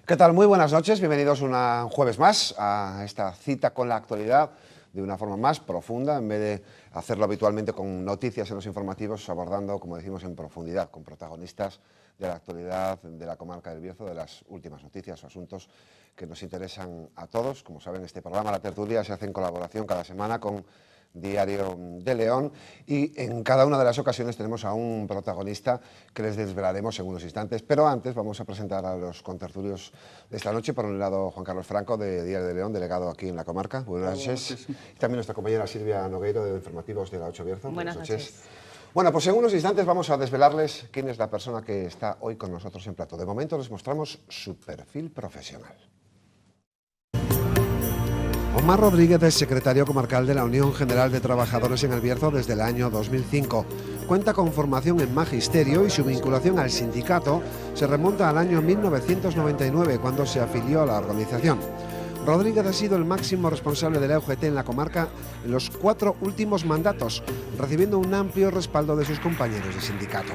¿Qué tal? Muy buenas noches, bienvenidos un jueves más a esta cita con la actualidad de una forma más profunda, en vez de hacerlo habitualmente con noticias en los informativos, abordando, como decimos, en profundidad, con protagonistas de la actualidad de la comarca del Bierzo, de las últimas noticias o asuntos que nos interesan a todos. Como saben, este programa, La Tertulia, se hace en colaboración cada semana con Diario de León, y en cada una de las ocasiones tenemos a un protagonista que les desvelaremos en unos instantes, pero antes vamos a presentar a los contertulios de esta noche. Por un lado, Juan Carlos Franco, de Diario de León, delegado aquí en la comarca. Buenas noches. Y también nuestra compañera Silvia Nogueiro, de Informativos de la 8 Bierzo. Buenas noches. Bueno, pues en unos instantes vamos a desvelarles quién es la persona que está hoy con nosotros en plato. De momento les mostramos su perfil profesional. Omar Rodríguez es secretario comarcal de la Unión General de Trabajadores en el Bierzo desde el año 2005. Cuenta con formación en magisterio y su vinculación al sindicato se remonta al año 1999, cuando se afilió a la organización. Rodríguez ha sido el máximo responsable de la UGT en la comarca en los 4 últimos mandatos, recibiendo un amplio respaldo de sus compañeros de sindicato.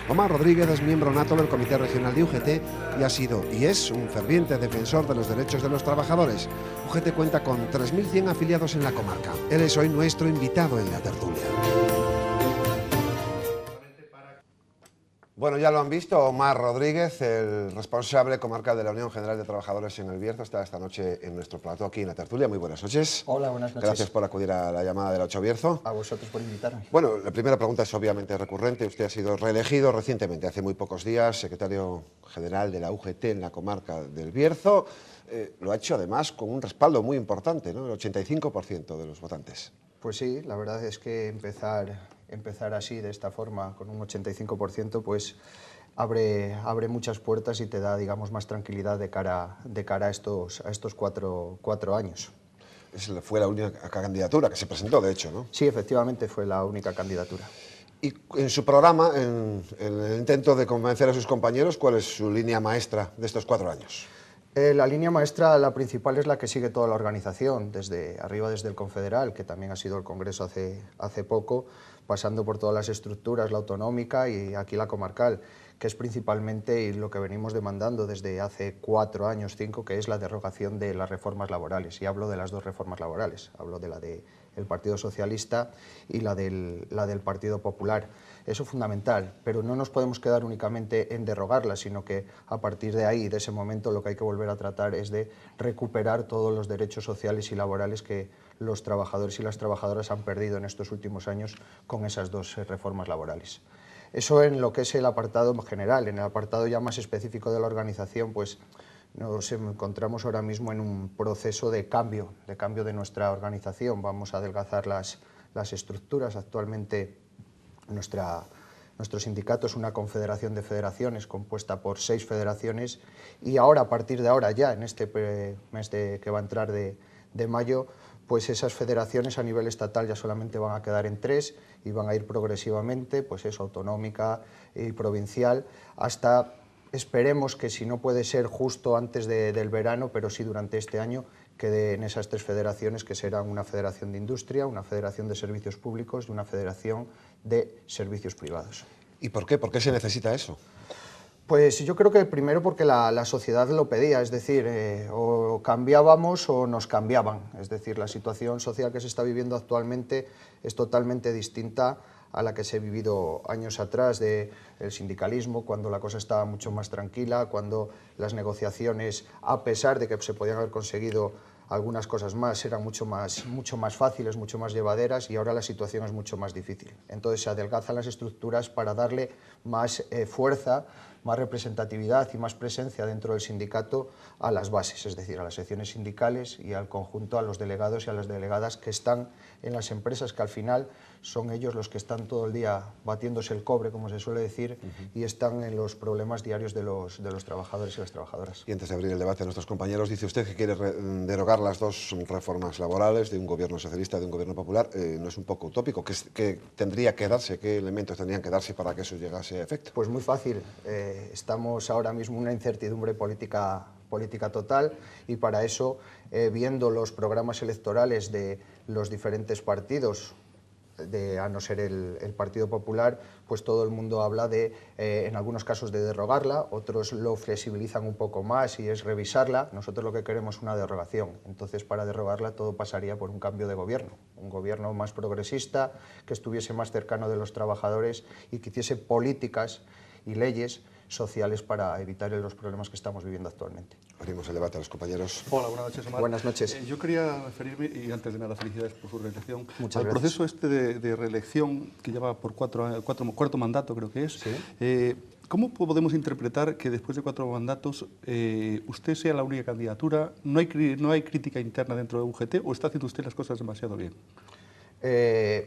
Omar Rodríguez es miembro nato del Comité Regional de UGT y ha sido y es un ferviente defensor de los derechos de los trabajadores. UGT cuenta con 3.100 afiliados en la comarca. Él es hoy nuestro invitado en la tertulia. Bueno, ya lo han visto, Omar Rodríguez, el responsable comarcal de la Unión General de Trabajadores en el Bierzo, está esta noche en nuestro plató aquí en la tertulia. Muy buenas noches. Hola, buenas noches. Gracias por acudir a la llamada de la 8 Bierzo. A vosotros por invitarme. Bueno, la primera pregunta es obviamente recurrente. Usted ha sido reelegido recientemente, hace muy pocos días, secretario general de la UGT en la comarca del Bierzo. Lo ha hecho además con un respaldo muy importante, ¿no? El 85% de los votantes. Pues sí, la verdad es que empezar así, de esta forma, con un 85%, pues abre muchas puertas y te da, digamos, más tranquilidad de cara a estos cuatro años. Fue la única candidatura que se presentó, de hecho, ¿no? Sí, efectivamente, fue la única candidatura. Y en su programa, en el intento de convencer a sus compañeros, ¿cuál es su línea maestra de estos 4 años? La línea maestra, la principal, es la que sigue toda la organización, desde arriba, desde el Confederal, que también ha sido el Congreso hace poco, pasando por todas las estructuras, la autonómica y aquí la comarcal, que es principalmente lo que venimos demandando desde hace 4 años, 5, que es la derogación de las reformas laborales. Y hablo de las 2 reformas laborales, hablo de la del Partido Socialista y la del Partido Popular. Eso es fundamental, pero no nos podemos quedar únicamente en derogarlas, sino que a partir de ahí, de ese momento, lo que hay que volver a tratar es de recuperar todos los derechos sociales y laborales que los trabajadores y las trabajadoras han perdido en estos últimos años con esas 2 reformas laborales. Eso en lo que es el apartado general. En el apartado ya más específico de la organización, pues nos encontramos ahora mismo en un proceso de cambio de nuestra organización. Vamos a adelgazar las estructuras. Actualmente nuestro sindicato es una confederación de federaciones compuesta por 6 federaciones, y ahora, a partir de ahora, ya en este mes que va a entrar de mayo, pues esas federaciones a nivel estatal ya solamente van a quedar en 3 y van a ir progresivamente, pues eso, autonómica y provincial, hasta, esperemos que, si no puede ser justo antes del verano, pero sí durante este año, quede en esas 3 federaciones, que serán una federación de industria, una federación de servicios públicos y una federación de servicios privados. ¿Y por qué? ¿Por qué se necesita eso? Pues yo creo que primero porque la sociedad lo pedía, es decir, o cambiábamos o nos cambiaban. Es decir, la situación social que se está viviendo actualmente es totalmente distinta a la que se ha vivido años atrás del sindicalismo, cuando la cosa estaba mucho más tranquila, cuando las negociaciones, a pesar de que se podían haber conseguido algunas cosas más, eran mucho más fáciles, mucho más llevaderas, y ahora la situación es mucho más difícil. Entonces se adelgazan las estructuras para darle más fuerza, más representatividad y más presencia dentro del sindicato a las bases, es decir, a las secciones sindicales y al conjunto, a los delegados y a las delegadas que están en las empresas, que al final son ellos los que están todo el día batiéndose el cobre, como se suele decir, y están en los problemas diarios de los trabajadores y las trabajadoras. Y antes de abrir el debate a nuestros compañeros, dice usted que quiere derogar las 2 reformas laborales de un gobierno socialista y de un gobierno popular. ¿No es un poco utópico? ¿Qué tendría que darse? ¿Qué elementos tendrían que darse para que eso llegase a efecto? Pues muy fácil. Estamos ahora mismo en una incertidumbre política total, y para eso, viendo los programas electorales de los diferentes partidos, a no ser el Partido Popular, pues todo el mundo habla de, en algunos casos, de derogarla, otros lo flexibilizan un poco más y es revisarla. Nosotros lo que queremos es una derogación. Entonces, para derogarla todo pasaría por un cambio de gobierno, un gobierno más progresista, que estuviese más cercano de los trabajadores y que hiciese políticas y leyes sociales para evitar los problemas que estamos viviendo actualmente. Abrimos el debate a los compañeros. Hola, buenas noches, Omar. Buenas noches. Yo quería referirme, y antes de nada, felicidades por su reelección, Muchas al gracias. proceso este de reelección que lleva por cuarto mandato, creo que es. Sí. ¿Cómo podemos interpretar que después de 4 mandatos usted sea la única candidatura? ¿No hay crítica interna dentro de UGT o está haciendo usted las cosas demasiado bien?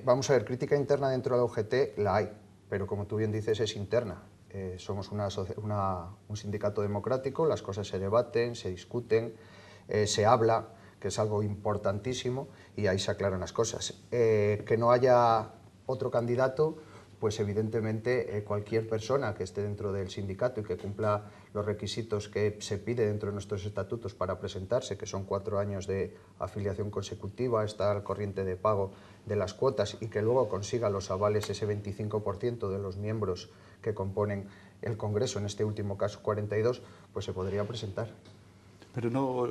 Vamos a ver, crítica interna dentro de la UGT la hay, pero como tú bien dices es interna. Somos un sindicato democrático, las cosas se debaten, se discuten, se habla, que es algo importantísimo, y ahí se aclaran las cosas. Que no haya otro candidato, pues evidentemente cualquier persona que esté dentro del sindicato y que cumpla los requisitos que se pide dentro de nuestros estatutos para presentarse, que son 4 años de afiliación consecutiva, estar al corriente de pago de las cuotas y que luego consiga los avales, ese 25% de los miembros que componen el Congreso, en este último caso 42, pues se podría presentar. Pero no,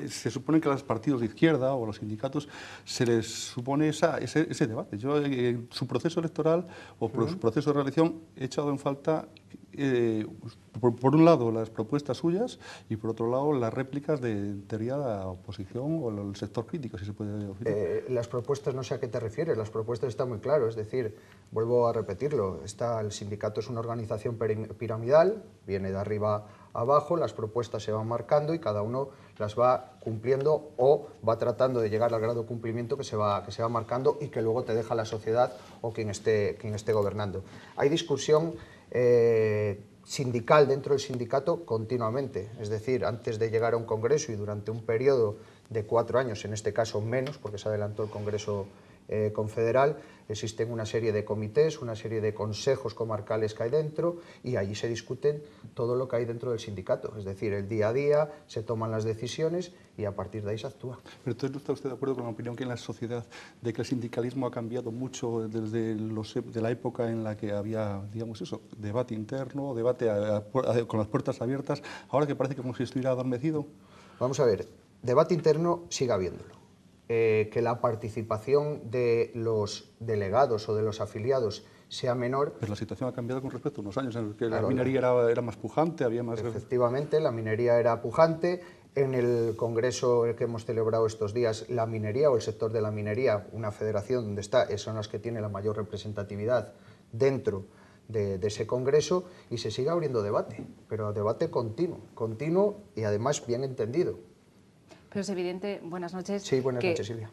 se supone que a los partidos de izquierda o a los sindicatos se les supone ese debate. Yo en su proceso electoral o su proceso de reelección he echado en falta, por un lado, las propuestas suyas y por otro lado, las réplicas de, en teoría, la oposición o el sector crítico, si se puede decir. Las propuestas, no sé a qué te refieres, las propuestas están muy claras, es decir, vuelvo a repetirlo, el sindicato es una organización piramidal, viene de arriba a abajo, las propuestas se van marcando y cada uno las va cumpliendo o va tratando de llegar al grado de cumplimiento que se va marcando y que luego te deja la sociedad o quien esté gobernando. Hay discusión sindical dentro del sindicato continuamente, es decir, antes de llegar a un congreso y durante un periodo de 4 años, en este caso menos, porque se adelantó el Congreso confederal, existen una serie de comités, una serie de consejos comarcales que hay dentro y allí se discuten todo lo que hay dentro del sindicato, es decir, el día a día, se toman las decisiones y a partir de ahí se actúa. Pero entonces, ¿no está usted de acuerdo con la opinión que en la sociedad de que el sindicalismo ha cambiado mucho desde de la época en la que había, digamos eso, debate interno, debate con las puertas abiertas, ahora que parece como si estuviera adormecido? Vamos a ver, debate interno sigue habiéndolo. Que la participación de los delegados o de los afiliados sea menor. Pues la situación ha cambiado con respecto a unos años en los que claro, la minería era más pujante, había más... Efectivamente, la minería era pujante. En el congreso que hemos celebrado estos días, la minería o el sector de la minería, una federación donde son las que tienen la mayor representatividad dentro de ese congreso y se sigue abriendo debate, pero debate continuo y además bien entendido. Pero es evidente, buenas noches, sí, buenas noches, Silvia.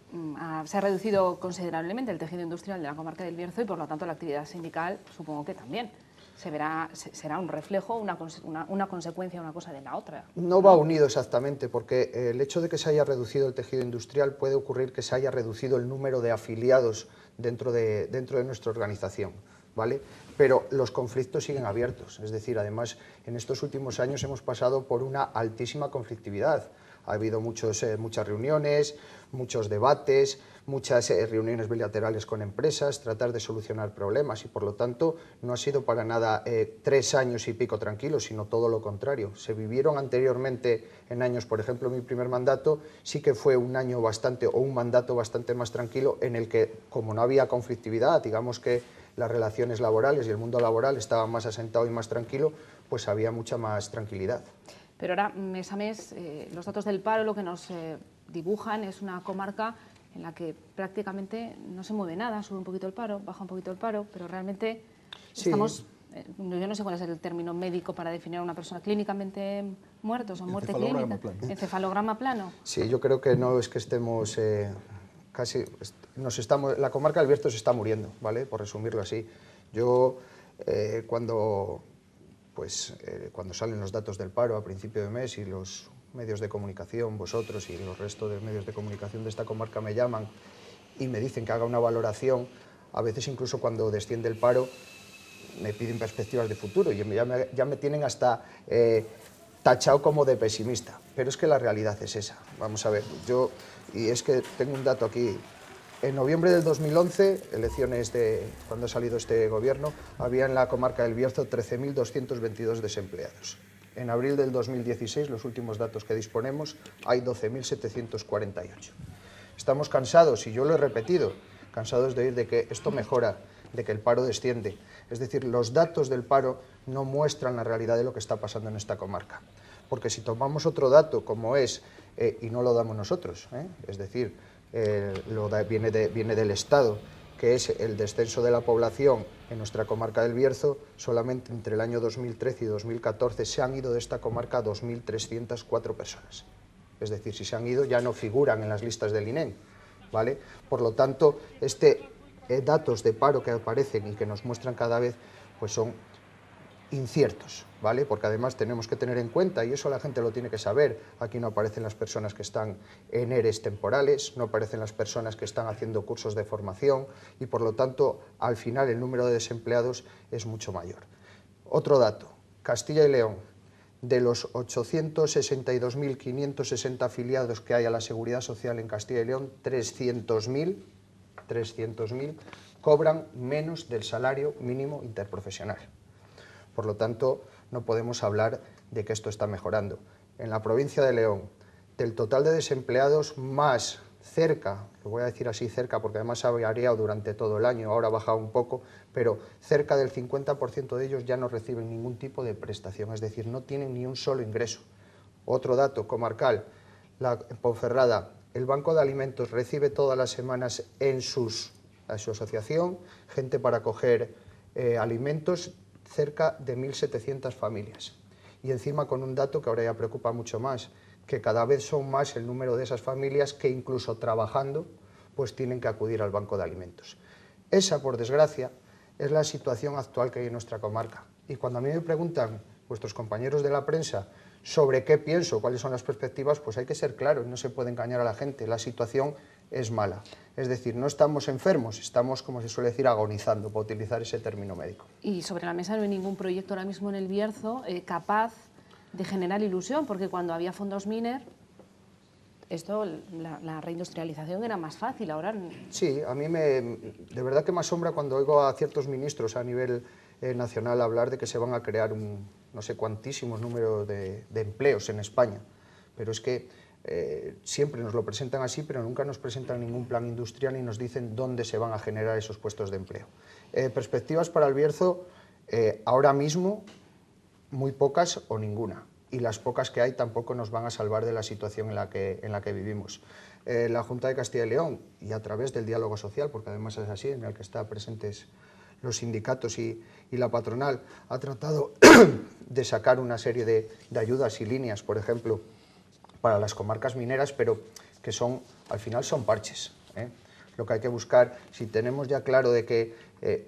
Se ha reducido considerablemente el tejido industrial de la comarca del Bierzo y por lo tanto la actividad sindical supongo que también. Será un reflejo, una consecuencia una cosa de la otra. No va unido exactamente, porque el hecho de que se haya reducido el tejido industrial puede ocurrir que se haya reducido el número de afiliados dentro de nuestra organización, ¿vale? Pero los conflictos siguen abiertos, es decir, además en estos últimos años hemos pasado por una altísima conflictividad. Ha habido muchas reuniones, muchos debates, muchas reuniones bilaterales con empresas, tratar de solucionar problemas y por lo tanto no ha sido para nada 3 años y pico tranquilos, sino todo lo contrario. Se vivieron anteriormente en años, por ejemplo, mi primer mandato sí que fue un mandato bastante más tranquilo en el que, como no había conflictividad, digamos que las relaciones laborales y el mundo laboral estaban más asentado y más tranquilo, pues había mucha más tranquilidad. Pero ahora, mes a mes, los datos del paro lo que nos dibujan es una comarca en la que prácticamente no se mueve nada, sube un poquito el paro, baja un poquito el paro, pero realmente sí. Estamos, yo no sé cuál es el término médico para definir a una persona clínicamente muertos o muerte clínica. Encefalograma plano. Sí, yo creo que no es que estemos la comarca del Bierzo se está muriendo, ¿vale? Por resumirlo así. Yo cuando salen los datos del paro a principio de mes y los medios de comunicación, vosotros y los restos de medios de comunicación de esta comarca me llaman y me dicen que haga una valoración, a veces incluso cuando desciende el paro me piden perspectivas de futuro y ya me tienen hasta tachado como de pesimista, pero es que la realidad es esa. Vamos a ver, y es que tengo un dato aquí En noviembre del 2011, elecciones de cuando ha salido este gobierno, había en la comarca del Bierzo 13.222 desempleados. En abril del 2016, los últimos datos que disponemos, hay 12.748. Estamos cansados, y yo lo he repetido, cansados de oír de que esto mejora, de que el paro desciende. Es decir, los datos del paro no muestran la realidad de lo que está pasando en esta comarca. Porque si tomamos otro dato como es, y no lo damos nosotros, es decir, viene del Estado, que es el descenso de la población en nuestra comarca del Bierzo, solamente entre el año 2013 y 2014 se han ido de esta comarca 2.304 personas. Es decir, si se han ido ya no figuran en las listas del INEM, ¿vale? Por lo tanto, datos de paro que aparecen y que nos muestran cada vez, pues son inciertos, ¿vale? Porque además tenemos que tener en cuenta, y eso la gente lo tiene que saber, aquí no aparecen las personas que están en ERES temporales, no aparecen las personas que están haciendo cursos de formación y por lo tanto al final el número de desempleados es mucho mayor. Otro dato, Castilla y León, de los 862.560 afiliados que hay a la Seguridad Social en Castilla y León, 300.000 cobran menos del salario mínimo interprofesional. Por lo tanto, no podemos hablar de que esto está mejorando. En la provincia de León, del total de desempleados, más cerca, lo voy a decir así cerca porque además ha variado durante todo el año, ahora ha bajado un poco, pero cerca del 50% de ellos ya no reciben ningún tipo de prestación, es decir, no tienen ni un solo ingreso. Otro dato comarcal, en Ponferrada, el Banco de Alimentos recibe todas las semanas en su asociación gente para coger alimentos, cerca de 1.700 familias. Y encima con un dato que ahora ya preocupa mucho más, que cada vez son más el número de esas familias que incluso trabajando pues tienen que acudir al banco de alimentos. Esa, por desgracia, es la situación actual que hay en nuestra comarca. Y cuando a mí me preguntan vuestros compañeros de la prensa sobre qué pienso, cuáles son las perspectivas, pues hay que ser claros, no se puede engañar a la gente, la situación es mala. Es decir, no estamos enfermos, estamos, como se suele decir, agonizando, para utilizar ese término médico. Y sobre la mesa no hay ningún proyecto ahora mismo en el Bierzo capaz de generar ilusión, porque cuando había fondos Miner, la reindustrialización era más fácil, ahora... Sí, a mí de verdad que me asombra cuando oigo a ciertos ministros a nivel nacional hablar de que se van a crear no sé cuantísimos números de empleos en España, pero es que siempre nos lo presentan así, pero nunca nos presentan ningún plan industrial ni nos dicen dónde se van a generar esos puestos de empleo. Perspectivas para el Bierzo, ahora mismo, muy pocas o ninguna. Y las pocas que hay tampoco nos van a salvar de la situación en la que vivimos. La Junta de Castilla y León, y a través del diálogo social, porque además es así, en el que están presentes los sindicatos y la patronal, ha tratado de sacar una serie de ayudas y líneas, por ejemplo, para las comarcas mineras, pero que al final son parches. Lo que hay que buscar, si tenemos ya claro de que,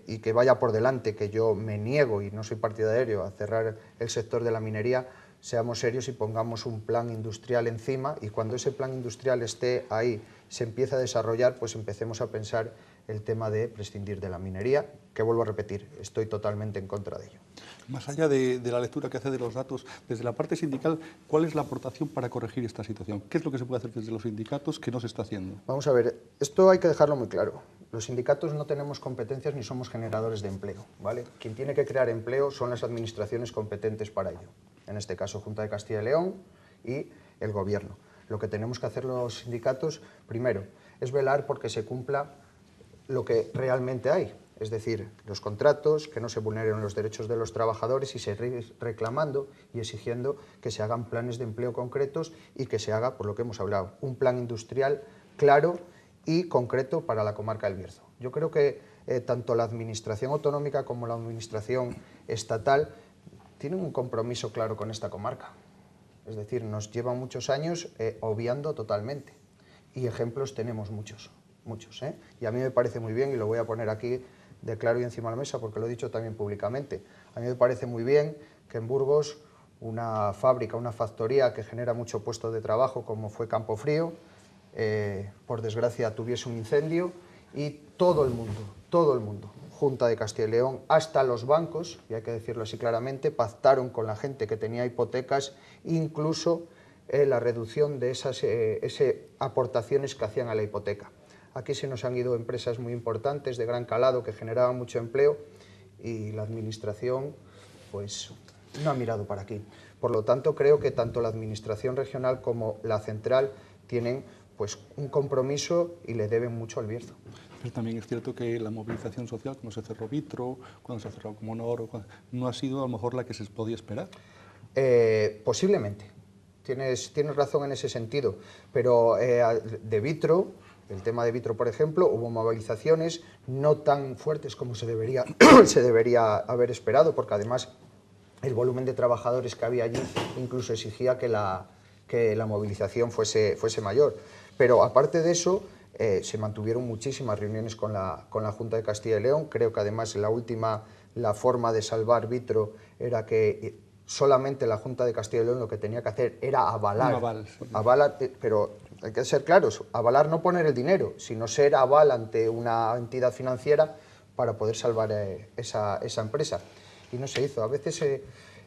y que vaya por delante, que yo me niego y no soy partidario a cerrar el sector de la minería, seamos serios y pongamos un plan industrial encima, y cuando ese plan industrial esté ahí, se empiece a desarrollar, pues empecemos a pensar el tema de prescindir de la minería, que vuelvo a repetir, estoy totalmente en contra de ello. Más allá de la lectura que hace de los datos, desde la parte sindical, ¿cuál es la aportación para corregir esta situación? ¿Qué es lo que se puede hacer desde los sindicatos que no se está haciendo? Vamos a ver, esto hay que dejarlo muy claro. Los sindicatos no tenemos competencias ni somos generadores de empleo, ¿vale? Quien tiene que crear empleo son las administraciones competentes para ello. En este caso, Junta de Castilla y León y el Gobierno. Lo que tenemos que hacer los sindicatos, primero, es velar porque se cumpla lo que realmente hay. Es decir, los contratos, que no se vulneren los derechos de los trabajadores y seguir reclamando y exigiendo que se hagan planes de empleo concretos y que se haga, por lo que hemos hablado, un plan industrial claro y concreto para la comarca del Bierzo. Yo creo que tanto la administración autonómica como la administración estatal tienen un compromiso claro con esta comarca. Es decir, nos lleva muchos años obviando totalmente. Y ejemplos tenemos muchos. Y a mí me parece muy bien, y lo voy a poner aquí de claro y encima de la mesa, porque lo he dicho también públicamente, a mí me parece muy bien que en Burgos una fábrica, una factoría que genera mucho puesto de trabajo, como fue Campofrío, por desgracia tuviese un incendio y todo el mundo, Junta de Castilla y León, hasta los bancos, y hay que decirlo así claramente, pactaron con la gente que tenía hipotecas, incluso la reducción de esas aportaciones que hacían a la hipoteca. aquí se nos han ido empresas muy importantes de gran calado que generaban mucho empleo y la administración pues no ha mirado para aquí. Por lo tanto, creo que tanto la administración regional como la central tienen pues un compromiso y le deben mucho al Bierzo. Pero también es cierto que la movilización social, cuando se cerró Vitro, cuando se cerró Comonor, no ha sido a lo mejor la que se podía esperar. Posiblemente, tienes razón en ese sentido, pero de Vitro, el tema de Vitro, por ejemplo, hubo movilizaciones no tan fuertes como se debería, se debería haber esperado, porque además el volumen de trabajadores que había allí incluso exigía que la movilización fuese mayor. Pero aparte de eso, se mantuvieron muchísimas reuniones con la Junta de Castilla y León. Creo que además la forma de salvar Vitro era que solamente la Junta de Castilla y León lo que tenía que hacer era avalar. Un aval, sí. Avalar, pero hay que ser claros, avalar no poner el dinero, sino ser aval ante una entidad financiera para poder salvar esa empresa. Y no se hizo. A veces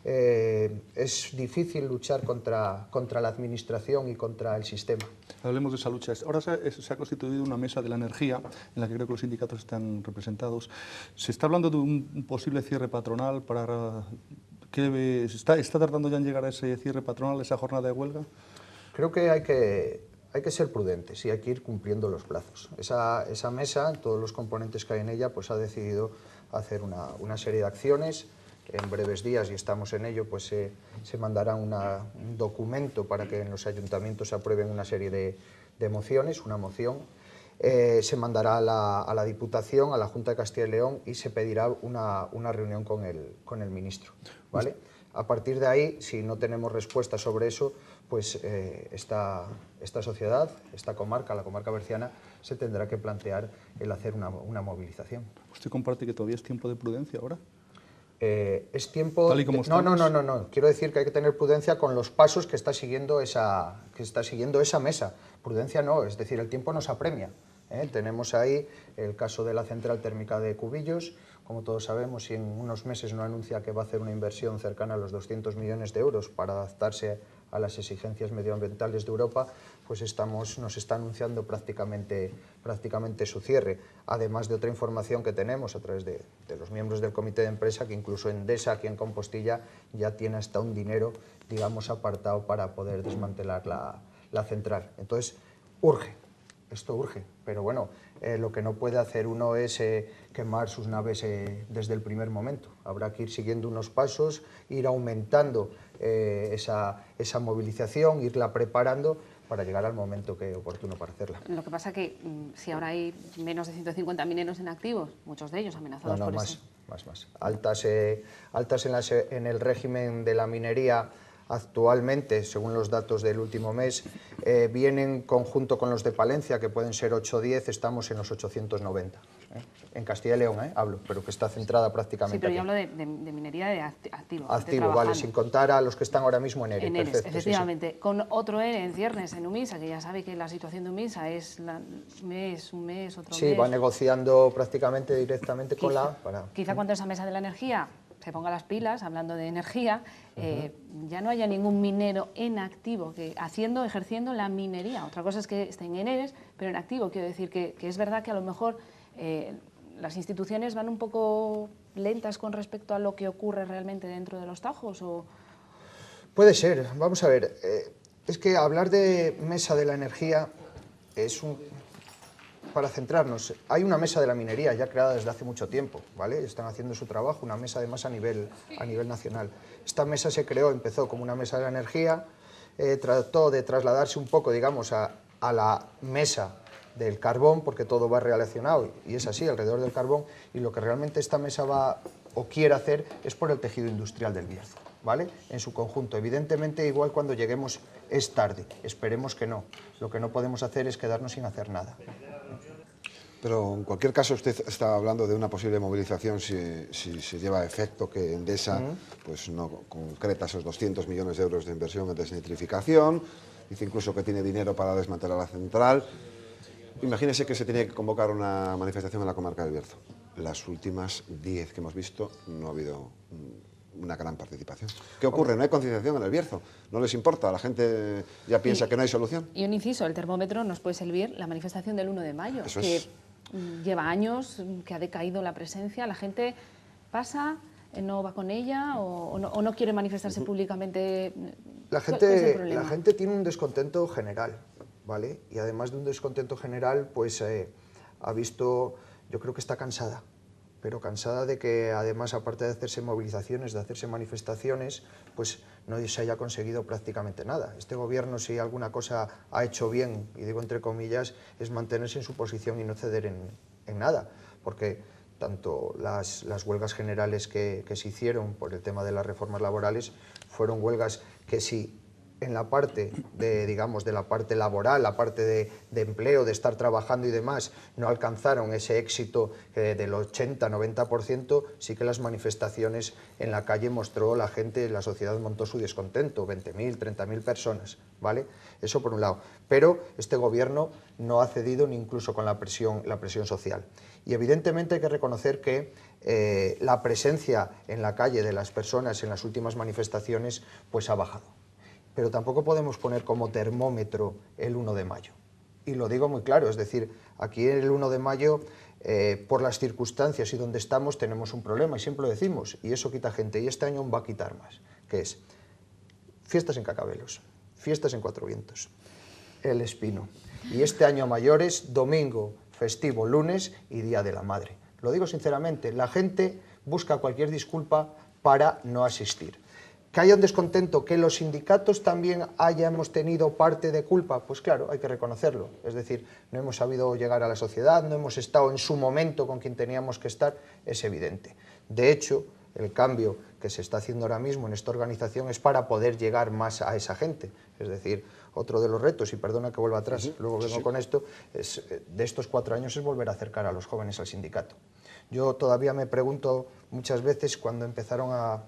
es difícil luchar contra la administración y contra el sistema. Hablemos de esa lucha. Ahora se ha constituido una mesa de la energía en la que creo que los sindicatos están representados. Se está hablando de un posible cierre patronal para... ¿Está tardando ya en llegar a ese cierre patronal, a esa jornada de huelga? Creo que hay que ser prudentes y hay que ir cumpliendo los plazos. Esa mesa, todos los componentes que hay en ella, pues ha decidido hacer una serie de acciones. En breves días, y estamos en ello, pues se mandará un documento para que en los ayuntamientos se aprueben una serie de mociones, una moción. Se mandará a la Diputación, a la Junta de Castilla y León, y se pedirá una reunión con el ministro, ¿vale? A partir de ahí, si no tenemos respuesta sobre eso, pues esta sociedad, esta comarca, la comarca berciana, se tendrá que plantear el hacer una movilización. ¿Usted comparte que todavía es tiempo de prudencia ahora? Es tiempo... Tal y como No. Quiero decir que hay que tener prudencia con los pasos que está siguiendo esa mesa. Prudencia no, es decir, el tiempo nos apremia. Tenemos ahí el caso de la central térmica de Cubillos. Como todos sabemos, si en unos meses no anuncia que va a hacer una inversión cercana a los 200 millones de euros para adaptarse a las exigencias medioambientales de Europa, pues nos está anunciando prácticamente su cierre. Además de otra información que tenemos a través de los miembros del comité de empresa, que incluso Endesa, aquí en Compostilla, ya tiene hasta un dinero, digamos, apartado para poder desmantelar la central. Entonces, esto urge, pero bueno, lo que no puede hacer uno es quemar sus naves desde el primer momento. Habrá que ir siguiendo unos pasos, ir aumentando esa movilización, irla preparando para llegar al momento que es oportuno para hacerla. Lo que pasa que si ahora hay menos de 150 mineros en activos, muchos de ellos amenazados por eso. Más. Altas en el régimen de la minería. Actualmente, según los datos del último mes, vienen conjunto con los de Palencia, que pueden ser 8 o 10, estamos en los 890. En Castilla y León, hablo, pero que está centrada prácticamente Sí, pero yo aquí. hablo de minería de activo. Activo, vale, sin contar a los que están ahora mismo en ERE. En ERE, Perfecto, efectivamente. Sí. Con otro ERE en ciernes en UMISA, que ya sabe que la situación de UMISA es un mes, otro mes. Sí, va negociando prácticamente directamente con Quizá cuando esa mesa de la energía se ponga las pilas, hablando de energía, ya no haya ningún minero en activo ejerciendo la minería. Otra cosa es que estén en ERES, pero en activo. Quiero decir que es verdad que a lo mejor las instituciones van un poco lentas con respecto a lo que ocurre realmente dentro de los tajos. Puede ser. Vamos a ver. Es que hablar de mesa de la energía es para centrarnos, hay una mesa de la minería ya creada desde hace mucho tiempo, ¿vale? Están haciendo su trabajo, una mesa además a nivel nacional. Esta mesa empezó como una mesa de la energía, trató de trasladarse un poco, digamos, a la mesa del carbón, porque todo va relacionado, y es así, alrededor del carbón, y lo que realmente esta mesa va o quiere hacer es por el tejido industrial del Bierzo, ¿vale? En su conjunto. Evidentemente, igual cuando lleguemos es tarde, esperemos que no. Lo que no podemos hacer es quedarnos sin hacer nada. Pero en cualquier caso usted está hablando de una posible movilización si se lleva a efecto que Endesa pues no concreta esos 200 millones de euros de inversión en desnitrificación, dice incluso que tiene dinero para desmantelar la central. Imagínese que se tiene que convocar una manifestación en la comarca del Bierzo. Las últimas 10 que hemos visto no ha habido una gran participación. ¿Qué ocurre? No hay concienciación en el Bierzo, no les importa, la gente ya piensa que no hay solución. Y un inciso, el termómetro nos puede servir la manifestación del 1 de mayo, Eso que es. lleva años, que ha decaído la presencia, la gente pasa, no va con ella o no quiere manifestarse públicamente. La ¿Cuál es el problema? gente tiene un descontento general, ¿vale? Y además de un descontento general, pues ha visto, yo creo que está cansada, pero cansada de que además, aparte de hacerse movilizaciones, de hacerse manifestaciones, pues no se haya conseguido prácticamente nada. Este gobierno, si alguna cosa ha hecho bien, y digo entre comillas, es mantenerse en su posición y no ceder en nada, porque tanto las huelgas generales que se hicieron por el tema de las reformas laborales fueron huelgas que si en la parte de, digamos, de la parte laboral, la parte de empleo, de estar trabajando y demás, no alcanzaron ese éxito del 80-90%, sí que las manifestaciones en la calle mostró la gente, la sociedad montó su descontento, 20.000, 30.000 personas, ¿vale? Eso por un lado. Pero este gobierno no ha cedido ni incluso con la presión social. Y evidentemente hay que reconocer que la presencia en la calle de las personas en las últimas manifestaciones pues ha bajado. Pero tampoco podemos poner como termómetro el 1 de mayo. Y lo digo muy claro, es decir, aquí el 1 de mayo, por las circunstancias y donde estamos, tenemos un problema, y siempre lo decimos, y eso quita gente, y este año va a quitar más, que es fiestas en Cacabelos, fiestas en Cuatro Vientos, El Espino, y este año a mayores, domingo, festivo, lunes y Día de la Madre. Lo digo sinceramente, la gente busca cualquier disculpa para no asistir. ¿Que haya un descontento, que los sindicatos también hayamos tenido parte de culpa? Pues claro, hay que reconocerlo. Es decir, no hemos sabido llegar a la sociedad, no hemos estado en su momento con quien teníamos que estar, es evidente. De hecho, el cambio que se está haciendo ahora mismo en esta organización es para poder llegar más a esa gente. Es decir, otro de los retos, y perdona que vuelva atrás, luego vengo con esto, es, de estos 4 años es volver a acercar a los jóvenes al sindicato. Yo todavía me pregunto muchas veces cuando empezaron a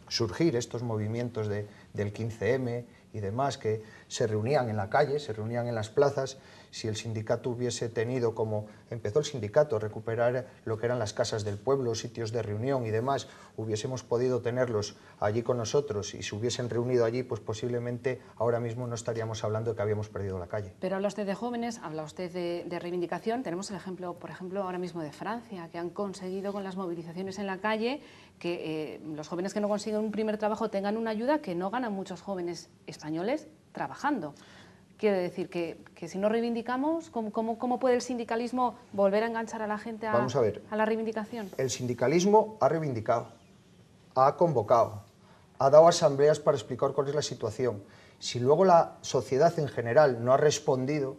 surgir estos movimientos del 15M y demás, que se reunían en la calle, se reunían en las plazas, si el sindicato hubiese tenido, como empezó el sindicato, a recuperar lo que eran las casas del pueblo, sitios de reunión y demás, hubiésemos podido tenerlos allí con nosotros y se hubiesen reunido allí, pues posiblemente ahora mismo no estaríamos hablando de que habíamos perdido la calle. Pero habla usted de jóvenes, habla usted de reivindicación. Tenemos el ejemplo, por ejemplo, ahora mismo de Francia, que han conseguido con las movilizaciones en la calle que los jóvenes que no consiguen un primer trabajo tengan una ayuda que no ganan muchos jóvenes españoles trabajando. Quiere decir que si no reivindicamos, ¿cómo puede el sindicalismo volver a enganchar a la gente a la reivindicación? El sindicalismo ha reivindicado, ha convocado, ha dado asambleas para explicar cuál es la situación. Si luego la sociedad en general no ha respondido,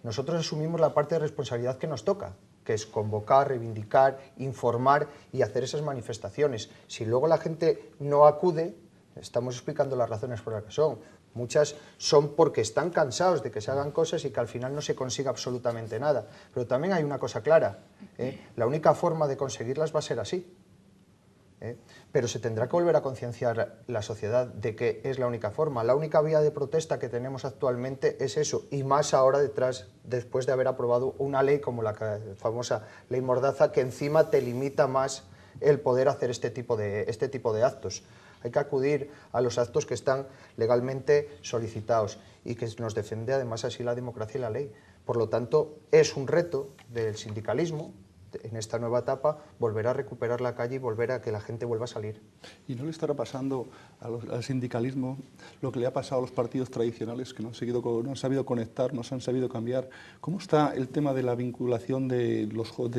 nosotros asumimos la parte de responsabilidad que nos toca, que es convocar, reivindicar, informar y hacer esas manifestaciones. Si luego la gente no acude, estamos explicando las razones por las que son. Muchas son porque están cansados de que se hagan cosas y que al final no se consiga absolutamente nada. Pero también hay una cosa clara, la única forma de conseguirlas va a ser así. Pero se tendrá que volver a concienciar la sociedad de que es la única forma. La única vía de protesta que tenemos actualmente es eso, y más ahora después de haber aprobado una ley como la famosa ley Mordaza, que encima te limita más el poder hacer este tipo de actos. Hay que acudir a los actos que están legalmente solicitados y que nos defiende además así la democracia y la ley. Por lo tanto, es un reto del sindicalismo en esta nueva etapa volver a recuperar la calle y volver a que la gente vuelva a salir. ¿Y no le estará pasando al sindicalismo lo que le ha pasado a los partidos tradicionales, que no han sabido conectar, no se han sabido cambiar? ¿Cómo está el tema de la vinculación de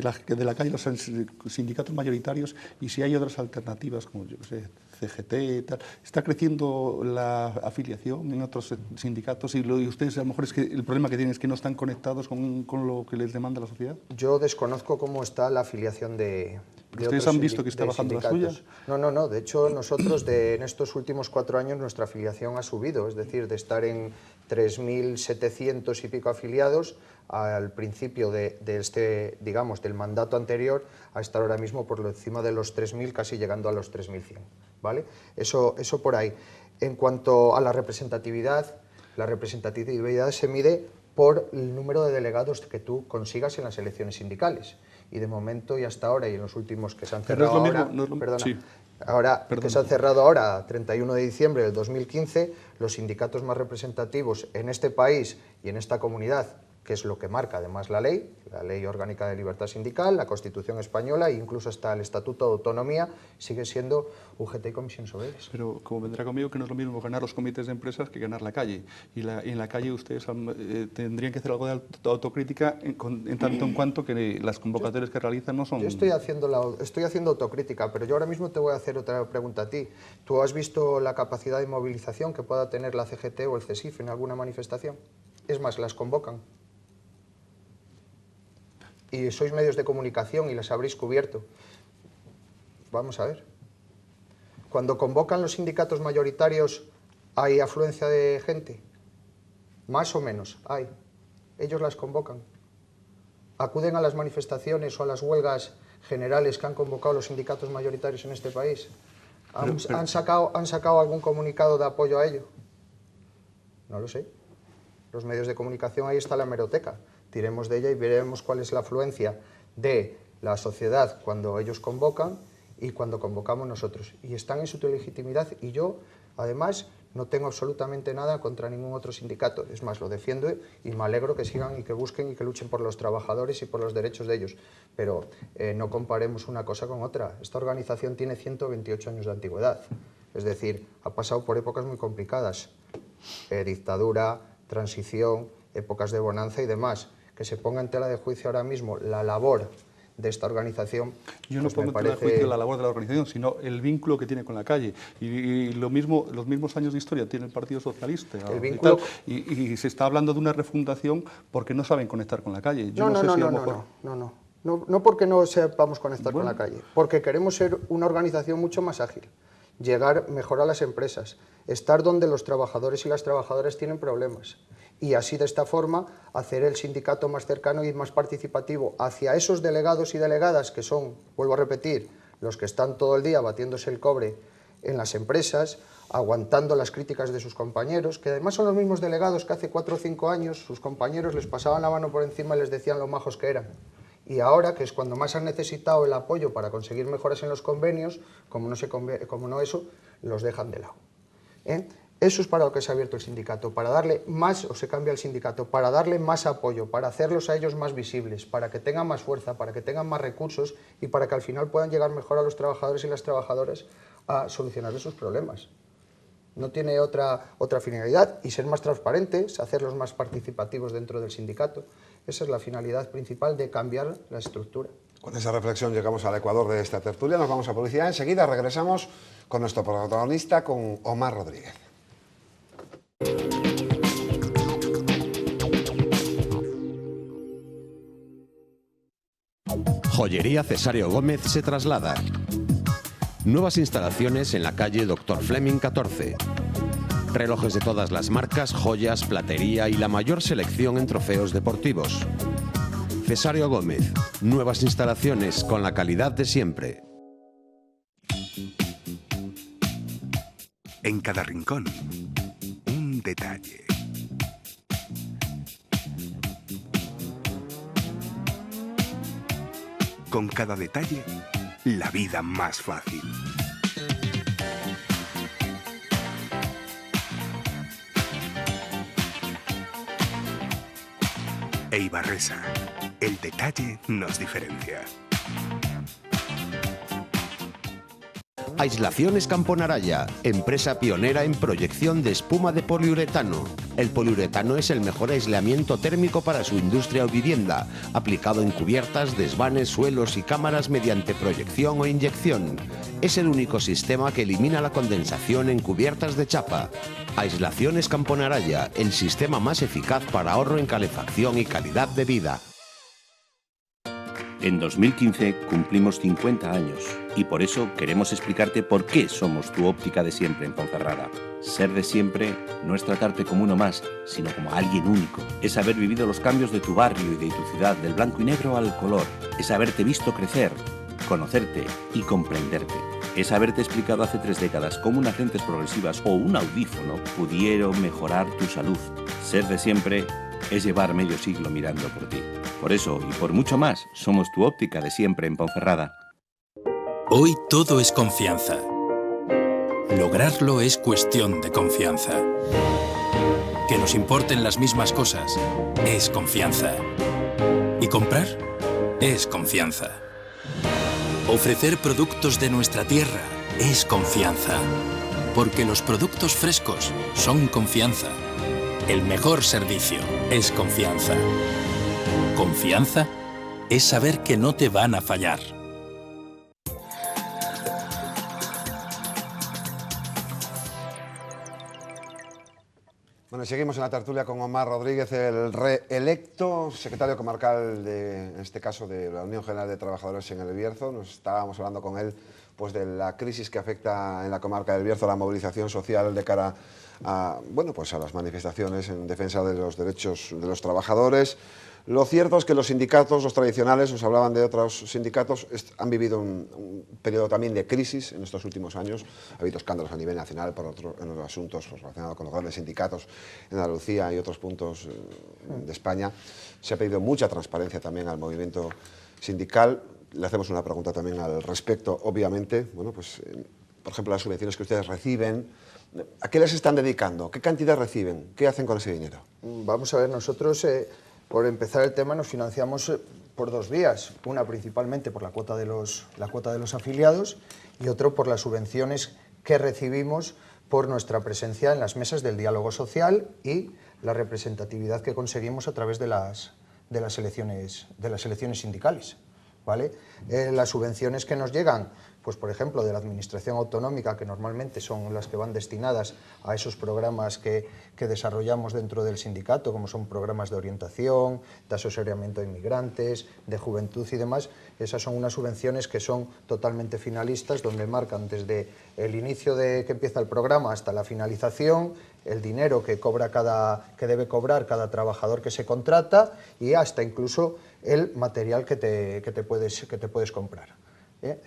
la calle, los sindicatos mayoritarios, y si hay otras alternativas, como yo sé, CGT y tal? ¿Está creciendo la afiliación en otros sindicatos y ustedes a lo mejor es que el problema que tienen es que no están conectados con lo que les demanda la sociedad? Yo desconozco cómo está la afiliación de ¿Ustedes han visto que está bajando la suya? No. De hecho, nosotros en estos últimos 4 años nuestra afiliación ha subido, es decir, de estar en 3.700 y pico afiliados al principio del mandato anterior a estar ahora mismo por encima de los 3.000, casi llegando a los 3.100, ¿vale? Eso por ahí. En cuanto a la representatividad se mide por el número de delegados que tú consigas en las elecciones sindicales. Y de momento y hasta ahora, y en los últimos que se han cerrado ahora, Ahora, que se han cerrado ahora, 31 de diciembre del 2015, los sindicatos más representativos en este país y en esta comunidad, que es lo que marca además la Ley Orgánica de Libertad Sindical, la Constitución Española e incluso hasta el Estatuto de Autonomía, sigue siendo UGT y Comisiones Obreras. Pero como vendrá conmigo, que no es lo mismo ganar los comités de empresas que ganar la calle. Y en la calle ustedes tendrían que hacer algo de autocrítica en tanto en cuanto que las convocatorias que realizan no son... Yo estoy haciendo autocrítica, pero yo ahora mismo te voy a hacer otra pregunta a ti. ¿Tú has visto la capacidad de movilización que pueda tener la CGT o el CESIF en alguna manifestación? Es más, las convocan. Y sois medios de comunicación y las habréis cubierto. Vamos a ver. Cuando convocan los sindicatos mayoritarios, ¿hay afluencia de gente? Más o menos, hay. Ellos las convocan. ¿Acuden a las manifestaciones o a las huelgas generales que han convocado los sindicatos mayoritarios en este país? ¿Han sacado algún comunicado de apoyo a ello? No lo sé. Los medios de comunicación, ahí está la hemeroteca. Tiremos de ella y veremos cuál es la afluencia de la sociedad cuando ellos convocan y cuando convocamos nosotros. Y están en su legitimidad y yo, además, no tengo absolutamente nada contra ningún otro sindicato. Es más, lo defiendo y me alegro que sigan y que busquen y que luchen por los trabajadores y por los derechos de ellos. Pero no comparemos una cosa con otra. Esta organización tiene 128 años de antigüedad. Es decir, ha pasado por épocas muy complicadas. Dictadura, transición, épocas de bonanza y demás. Que se ponga en tela de juicio ahora mismo la labor de esta organización. Yo no pongo en tela de juicio la labor de la organización, sino el vínculo que tiene con la calle. Y lo mismo, los mismos años de historia tiene el Partido Socialista. El vínculo... y se está hablando de una refundación porque no saben conectar con la calle. Yo no porque no sepamos conectar con la calle, porque queremos ser una organización mucho más ágil, llegar mejor a las empresas, estar donde los trabajadores y las trabajadoras tienen problemas. Y así, de esta forma, hacer el sindicato más cercano y más participativo hacia esos delegados y delegadas que son, vuelvo a repetir, los que están todo el día batiéndose el cobre en las empresas, aguantando las críticas de sus compañeros, que además son los mismos delegados que hace 4 o 5 años sus compañeros les pasaban la mano por encima y les decían lo majos que eran. Y ahora, que es cuando más han necesitado el apoyo para conseguir mejoras en los convenios, como no eso, los dejan de lado. Eso es para lo que se ha abierto el sindicato, para darle más, o se cambia el sindicato, para darle más apoyo, para hacerlos a ellos más visibles, para que tengan más fuerza, para que tengan más recursos y para que al final puedan llegar mejor a los trabajadores y las trabajadoras a solucionar esos problemas. No tiene otra finalidad, y ser más transparentes, hacerlos más participativos dentro del sindicato. Esa es la finalidad principal de cambiar la estructura. Con esa reflexión llegamos al ecuador de esta tertulia, nos vamos a publicidad, enseguida regresamos con nuestro protagonista, con Omar Rodríguez. Joyería Cesario Gómez se traslada. Nuevas instalaciones en la calle Dr. Fleming 14. Relojes de todas las marcas, joyas, platería y la mayor selección en trofeos deportivos. Cesario Gómez. Nuevas instalaciones con la calidad de siempre. En cada rincón, un detalle. Con cada detalle, la vida más fácil. Eibarresa, el detalle nos diferencia. Aislaciones Camponaraya, empresa pionera en proyección de espuma de poliuretano. El poliuretano es el mejor aislamiento térmico para su industria o vivienda, aplicado en cubiertas, desvanes, suelos y cámaras mediante proyección o inyección. Es el único sistema que elimina la condensación en cubiertas de chapa. Aislaciones Camponaraya, el sistema más eficaz para ahorro en calefacción y calidad de vida. En 2015 cumplimos 50 años y por eso queremos explicarte por qué somos tu óptica de siempre en Ponferrada. Ser de siempre no es tratarte como uno más, sino como alguien único. Es haber vivido los cambios de tu barrio y de tu ciudad, del blanco y negro al color. Es haberte visto crecer, conocerte y comprenderte. Es haberte explicado hace 3 décadas cómo unas lentes progresivas o un audífono pudieron mejorar tu salud. Ser de siempre es llevar medio siglo mirando por ti. Por eso y por mucho más, somos tu óptica de siempre en Ponferrada. Hoy todo es confianza. Lograrlo es cuestión de confianza. Que nos importen las mismas cosas es confianza. Y comprar es confianza. Ofrecer productos de nuestra tierra es confianza. Porque los productos frescos son confianza. El mejor servicio es confianza. Confianza es saber que no te van a fallar. Bueno, seguimos en la tertulia con Omar Rodríguez, el reelecto secretario comarcal, en este caso, de la Unión General de Trabajadores en el Bierzo. Nos estábamos hablando con él pues, de la crisis que afecta en la comarca del Bierzo, la movilización social de cara a, bueno, pues a las manifestaciones en defensa de los derechos de los trabajadores. Lo cierto es que los sindicatos, los tradicionales, nos hablaban de otros sindicatos, han vivido un periodo también de crisis en estos últimos años. Ha habido escándalos a nivel nacional en los asuntos pues, relacionados con los grandes sindicatos en Andalucía y otros puntos de España. Se ha pedido mucha transparencia también al movimiento sindical. Le hacemos una pregunta también al respecto, obviamente. Bueno, pues, por ejemplo, las subvenciones que ustedes reciben, ¿a qué les están dedicando? ¿Qué cantidad reciben? ¿Qué hacen con ese dinero? Vamos a ver, nosotros... Por empezar el tema nos financiamos por dos vías, una principalmente por la cuota de los afiliados y otro por las subvenciones que recibimos por nuestra presencia en las mesas del diálogo social y la representatividad que conseguimos a través de las elecciones sindicales, ¿vale? Las subvenciones que nos llegan, pues por ejemplo de la administración autonómica, que normalmente son las que van destinadas a esos programas que desarrollamos dentro del sindicato, como son programas de orientación, de asesoramiento a inmigrantes, de juventud y demás. Esas son unas subvenciones que son totalmente finalistas, donde marcan desde el inicio de que empieza el programa hasta la finalización, el dinero que debe cobrar cada trabajador que se contrata y hasta incluso el material que te puedes comprar.